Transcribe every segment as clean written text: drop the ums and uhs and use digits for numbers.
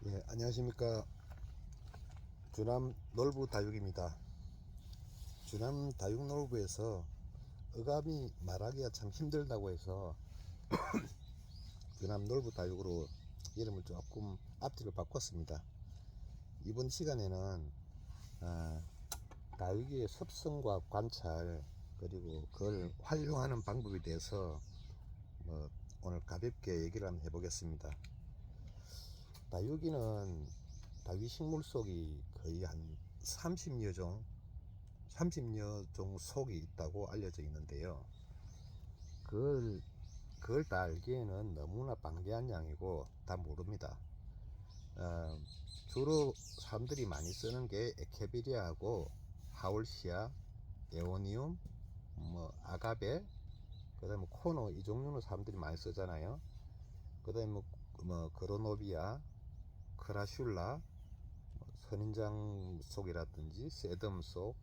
예, 안녕하십니까. 주남 놀부 다육입니다. 주남 다육 놀부에서 어감이 말하기가 참 힘들다고 해서 주남 놀부 다육으로 이름을 조금 앞뒤를 바꿨습니다. 이번 시간에는 다육이의 습성과 관찰, 그리고 그걸 활용하는 방법에 대해서 오늘 가볍게 얘기를 한번 해보겠습니다. 다육이는 다육이 식물 속이 거의 한 30여 종 속이 있다고 알려져 있는데요. 그걸 다 알기에는 너무나 방대한 양이고 다 모릅니다. 어, 주로 사람들이 많이 쓰는 게 에케비리아하고 하울시아, 에오니움, 아가베, 그 다음에 코노, 이 종류는 사람들이 많이 쓰잖아요. 그 다음에 그로노비아, 크라슐라, 선인장 속이라든지 세덤 속,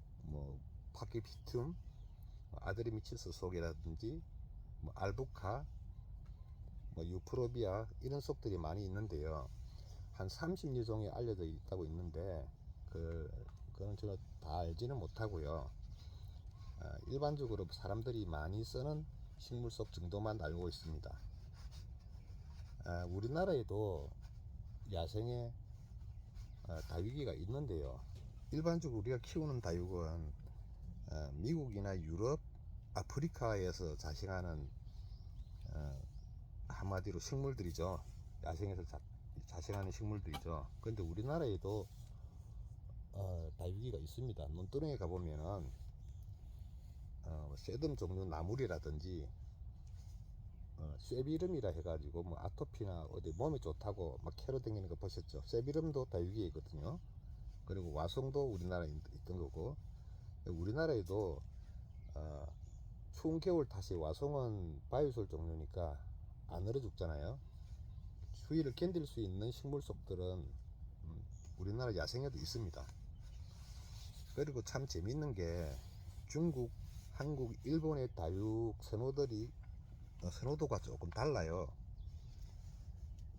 파키피툼, 아드리미치스 속이라든지 알부카, 유프로비아, 이런 속들이 많이 있는데요. 한 30여 종이 알려져 있다고 있는데 그거는 제가 다 알지는 못하고요. 일반적으로 사람들이 많이 쓰는 식물 속 정도만 알고 있습니다. 우리나라에도 야생에 다육이가 있는데요. 일반적으로 우리가 키우는 다육은 미국이나 유럽, 아프리카에서 자생하는 한마디로 식물들이죠. 야생에서 자생하는 식물들이죠. 그런데 우리나라에도 다육이가 있습니다. 논두렁에 가보면은 세덤 종류 나물이라든지 쇠비름이라 해가지고 아토피나 어디 몸에 좋다고 막 캐러 다니는 거 보셨죠? 쇠비름도 다육이에 있거든요. 그리고 와송도 우리나라에 있던 거고, 우리나라에도 추운 겨울 탓에 와송은 바이오솔 종류니까 안 얼어 죽잖아요. 추위를 견딜 수 있는 식물 속들은 우리나라 야생에도 있습니다. 그리고 참 재밌는 게 중국, 한국, 일본의 다육 선호도가 조금 달라요.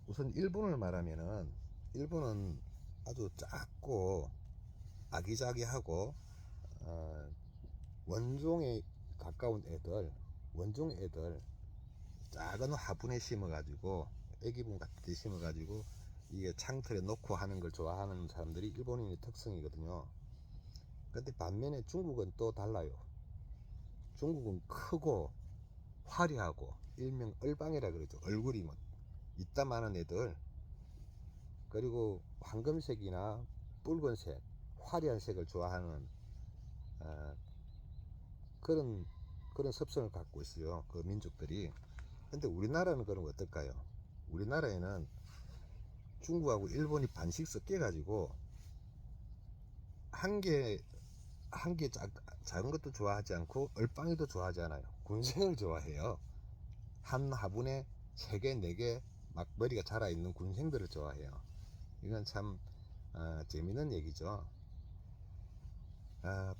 우선 일본을 말하면은 일본은 아주 작고 아기자기하고 원종에 가까운 원종 애들 작은 화분에 심어가지고 애기분 같이 심어가지고 이게 창틀에 놓고 하는 걸 좋아하는 사람들이 일본인의 특성이거든요. 근데 반면에 중국은 또 달라요. 중국은 크고 화려하고 일명 얼방이라 그러죠. 얼굴이 뭐 이따만한 애들, 그리고 황금색이나 붉은색 화려한 색을 좋아하는 어, 그런 습성을 갖고 있어요. 그 민족들이. 근데 우리나라는 그럼 어떨까요? 우리나라에는 중국하고 일본이 반씩 섞여 가지고 한 개 작은 것도 좋아하지 않고 얼빵이도 좋아하지 않아요. 군생을 좋아해요. 한 화분에 3개, 4개 막 머리가 자라 있는 군생들을 좋아해요. 이건 참 재미있는 얘기죠.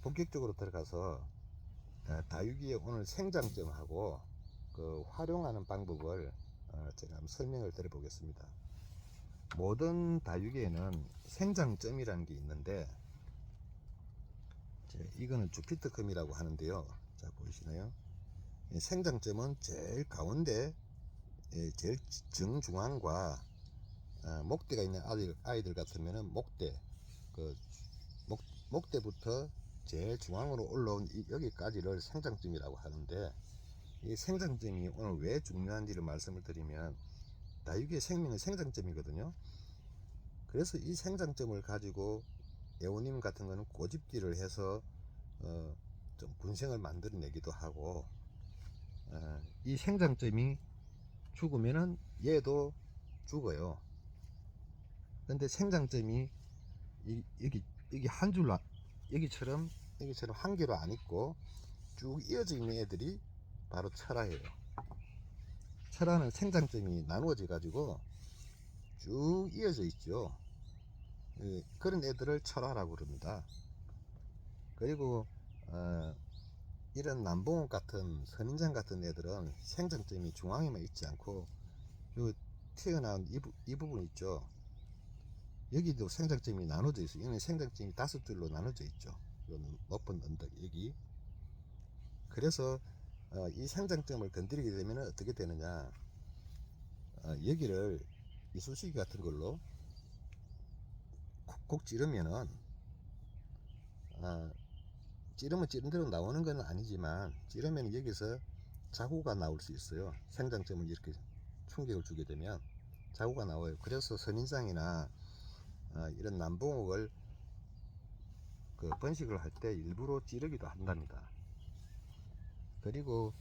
본격적으로 들어가서 다육이의 오늘 생장점하고 그 활용하는 방법을 제가 한번 설명을 드려보겠습니다. 모든 다육이에는 생장점이라는 게 있는데, 이거는 주피터컴이라고 하는데요. 자, 보이시나요? 생장점은 제일 가운데, 제일 정중앙과 목대가 있는 아이들 같으면은 그 목대부터 제일 중앙으로 올라온 여기까지를 생장점이라고 하는데, 이 생장점이 오늘 왜 중요한지를 말씀을 드리면, 다육이의 생명은 생장점이거든요. 그래서 이 생장점을 가지고 애호님 같은 거는 꼬집기를 해서 좀 군생을 만들어내기도 하고, 이 생장점이 죽으면은 얘도 죽어요. 근데 생장점이 여기 한 줄로, 여기처럼 한 개로 안 있고 쭉 이어져 있는 애들이 바로 철화예요. 철화는 생장점이 나누어져 가지고 쭉 이어져 있죠. 그런 애들을 철화라고 그럽니다. 그리고 이런 남봉옥 같은 선인장 같은 애들은 생장점이 중앙에만 있지 않고 요 튀어나온 이 부분 있죠. 여기도 생장점이 나눠져 있어요. 여기는 생장점이 5줄로 나눠져 있죠. 요 높은 언덕 여기. 그래서 이 생장점을 건드리게 되면 어떻게 되느냐, 여기를 이쑤시개 같은 걸로 콕콕 찌르면은, 찌르면 찌른 대로 나오는 건 아니지만 찌르면 여기서 자구가 나올 수 있어요. 생장점을 이렇게 충격을 주게 되면 자구가 나와요. 그래서 선인장이나 이런 남봉옥을 그 번식을 할 때 일부러 찌르기도 한답니다. 그리고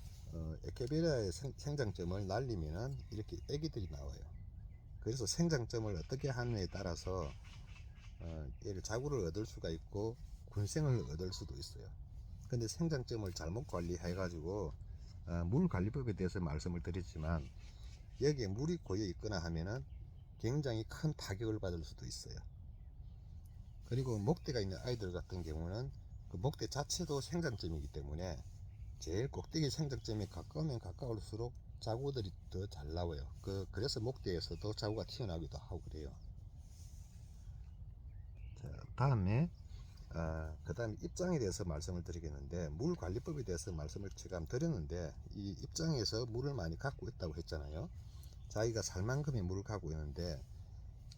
에케베리아의 생장점을 날리면은 이렇게 애기들이 나와요. 그래서 생장점을 어떻게 하느냐에 따라서 얘를 자구를 얻을 수가 있고 군생을 얻을 수도 있어요. 근데 생장점을 잘못 관리해 가지고 물 관리법에 대해서 말씀을 드렸지만 여기에 물이 고여 있거나 하면은 굉장히 큰 타격을 받을 수도 있어요. 그리고 목대가 있는 아이들 같은 경우는 그 목대 자체도 생장점이기 때문에 제일 꼭대기 생장점에 가까우면 가까울수록 자구들이 더 잘 나와요. 그래서 목대에서도 자구가 튀어나오기도 하고 그래요. 자, 다음에 그 다음에 입장에 대해서 말씀을 드리겠는데, 물 관리법에 대해서 말씀을 제가 드렸는데, 이 입장에서 물을 많이 갖고 있다고 했잖아요. 자기가 살만큼의 물을 갖고 있는데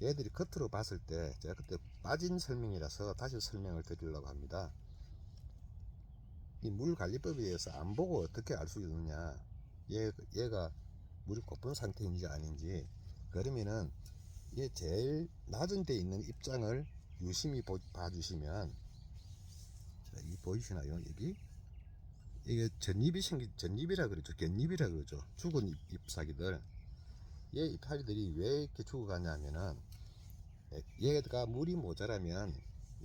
얘들이 겉으로 봤을 때, 제가 그때 빠진 설명이라서 다시 설명을 드리려고 합니다. 이 물 관리법에 대해서 안 보고 어떻게 알 수 있느냐, 얘가 물이 고픈 상태인지 아닌지. 그러면은 얘 제일 낮은 데 있는 입장을 유심히 봐주시면, 자, 이 보이시나요? 여기 이게 전잎이라 그러죠. 갯잎이라 그러죠. 죽은 잎사귀들. 얘 이파리들이 왜 이렇게 죽어가냐면은, 얘가 물이 모자라면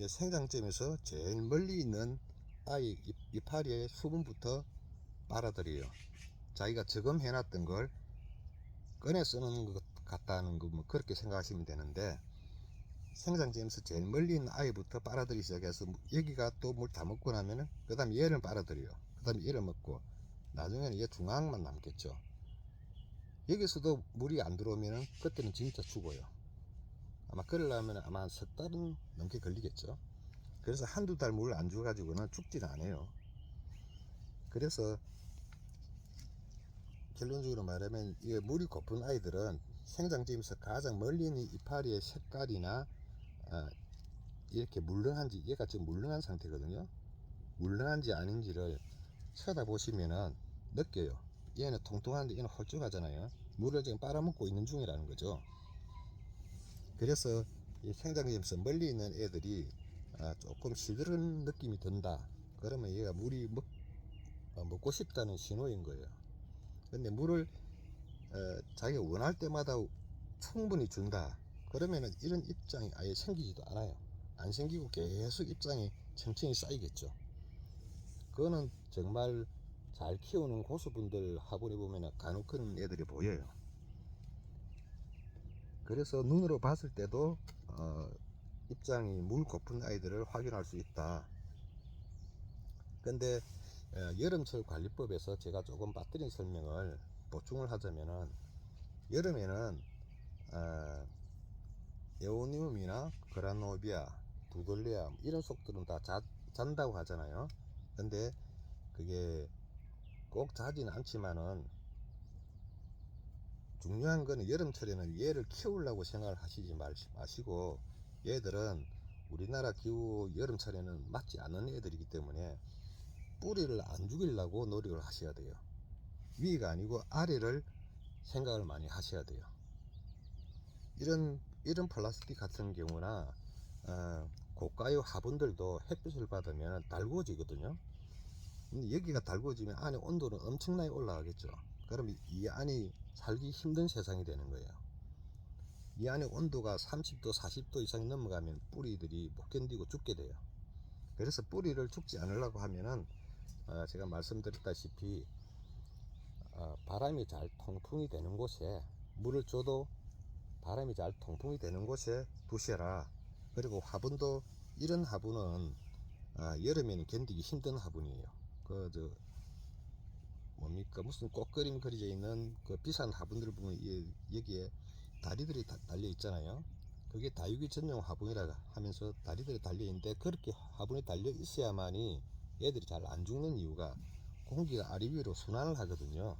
생장점에서 제일 멀리 있는 아이 이파리의 수분부터 빨아들여요. 자기가 저금 해놨던 걸 꺼내 쓰는 것 같다는 거, 뭐 그렇게 생각하시면 되는데, 생장점에서 제일 멀리 있는 아이부터 빨아들이기 시작해서 여기가 또 물 다 먹고 나면은 그 다음에 얘를 빨아들여요. 그 다음에 얘를 먹고 나중에는 얘 중앙만 남겠죠. 여기서도 물이 안 들어오면은 그때는 진짜 죽어요. 아마 그러려면 아마 석 달은 넘게 걸리겠죠. 그래서 한두 달 물 안 줘가지고는 죽지는 않아요. 그래서 결론적으로 말하면 이 물이 고픈 아이들은 생장점에서 가장 멀리 있는 이파리의 색깔이나 이렇게 물렁한지, 얘가 지금 물렁한 상태거든요. 물렁한지 아닌지를 쳐다보시면은 느껴요. 얘는 통통한데 얘는 홀쭉하잖아요. 물을 지금 빨아먹고 있는 중이라는 거죠. 그래서 이 생장점에서 멀리 있는 애들이 조금 시들은 느낌이 든다. 그러면 얘가 물이 먹고 싶다는 신호인 거예요. 근데 물을 자기가 원할 때마다 충분히 준다. 그러면은 이런 입장이 아예 생기지도 않아요. 안 생기고 계속 입장이 층층이 쌓이겠죠. 그거는 정말 잘 키우는 고수분들 화분에 보면 간혹 그런 애들이 보여요. 그래서 눈으로 봤을 때도 입장이 물 고픈 아이들을 확인할 수 있다. 근데 여름철 관리법에서 제가 조금 빠뜨린 설명을 보충을 하자면은, 여름에는 에오니움이나 그라노비아, 부돌레아 이런 속들은 다 잔다고 하잖아요. 근데 그게 꼭 자지는 않지만은, 중요한 거는 여름철에는 얘를 키우려고 생각을 하시지 마시고, 얘들은 우리나라 기후 여름철에는 맞지 않는 애들이기 때문에 뿌리를 안 죽이려고 노력을 하셔야 돼요. 위가 아니고 아래를 생각을 많이 하셔야 돼요. 이런 플라스틱 같은 경우나 고가의 화분들도 햇빛을 받으면 달구어지거든요. 여기가 달구어지면 안에 온도는 엄청나게 올라가겠죠. 그럼 이 안이 살기 힘든 세상이 되는 거예요. 이 안에 온도가 30도 40도 이상 넘어가면 뿌리들이 못 견디고 죽게 돼요. 그래서 뿌리를 죽지 않으려고 하면은 제가 말씀드렸다시피 바람이 잘 통풍이 되는 곳에, 물을 줘도 바람이 잘 통풍이 되는 곳에 두셔라. 그리고 화분도, 이런 화분은 여름에는 견디기 힘든 화분이에요. 뭡니까, 무슨 꽃그림 그려져 있는 그 비싼 화분들 보면 여기에 다리들이 달려 있잖아요. 그게 다육이 전용 화분이라 하면서 다리들이 달려있는데, 그렇게 화분이 달려 있어야만이 얘들이 잘 안 죽는 이유가 공기가 아래 위로 순환을 하거든요.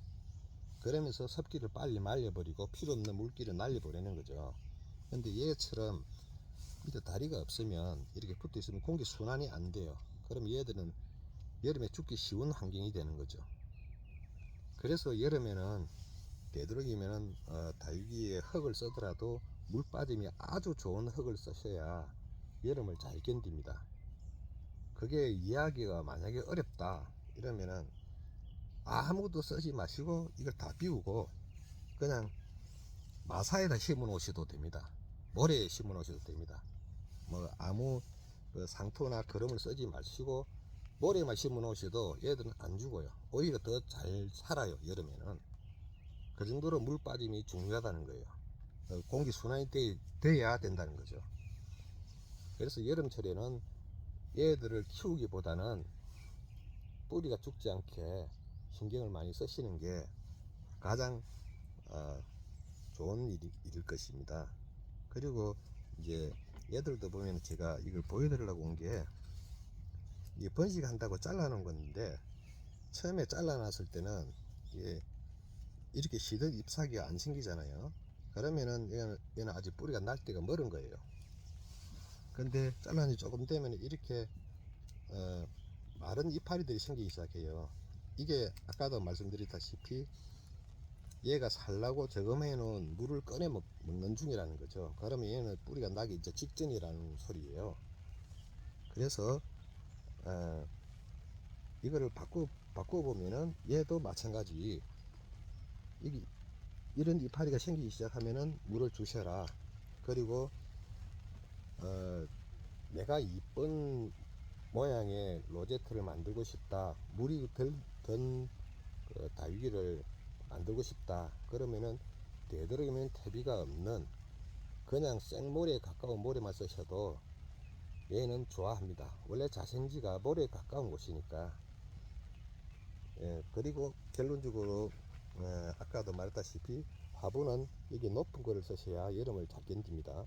그러면서 습기를 빨리 말려버리고 필요 없는 물기를 날려버리는 거죠. 근데 얘처럼 밑에 다리가 없으면, 이렇게 붙어 있으면 공기 순환이 안 돼요. 그럼 얘들은 여름에 죽기 쉬운 환경이 되는 거죠. 그래서 여름에는 되도록이면은 다육이에 흙을 쓰더라도 물 빠짐이 아주 좋은 흙을 쓰셔야 여름을 잘 견딥니다. 그게 이해하기가 만약에 어렵다 이러면은 아무것도 쓰지 마시고 이걸 다 비우고 그냥 마사에다 심어 놓으셔도 됩니다. 모래에 심어 놓으셔도 됩니다. 뭐 아무 그 상토나 거름을 쓰지 마시고 모래만 심어 놓으셔도 얘들은 안 죽어요. 오히려 더 잘 살아요. 여름에는. 그 정도로 물 빠짐이 중요하다는 거예요. 공기 순환이 돼야 된다는 거죠. 그래서 여름철에는 얘들을 키우기보다는 뿌리가 죽지 않게 신경을 많이 쓰시는 게 가장 좋은 일일 것입니다. 그리고 이제 얘들도 보면 제가 이걸 보여드리려고 온 게, 이 번식한다고 잘라놓은 건데, 처음에 잘라놨을 때는 이렇게 시들 잎사귀가 안 생기잖아요. 그러면은 얘는 아직 뿌리가 날 때가 멀은 거예요. 근데 잘라니 조금 되면 이렇게 마른 이파리들이 생기기 시작해요. 이게 아까도 말씀드렸다시피 얘가 살라고 저금해 놓은 물을 꺼내 먹는 중이라는 거죠. 그러면 얘는 뿌리가 나기 이제 직전이라는 소리예요. 그래서 이거를 바꿔보면은 얘도 마찬가지, 이런 이파리가 생기기 시작하면은 물을 주셔라. 그리고 내가 이쁜 모양의 로제트를 만들고 싶다, 물이 든 다육이를 만들고 싶다, 그러면은 되도록이면 퇴비가 없는 그냥 생모래에 가까운 모래만 쓰셔도 얘는 좋아합니다. 원래 자생지가 모래에 가까운 곳이니까. 그리고 결론적으로 아까도 말했다시피 화분은 여기 높은 거를 쓰셔야 여름을 잘 견딥니다.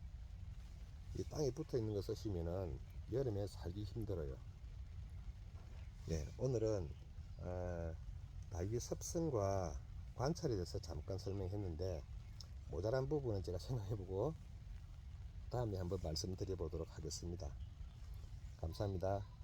이 땅에 붙어 있는 거 쓰시면은 여름에 살기 힘들어요. 오늘은 다육이 습성과 관찰에 대해서 잠깐 설명했는데, 모자란 부분은 제가 생각해보고 다음에 한번 말씀드려 보도록 하겠습니다. 감사합니다.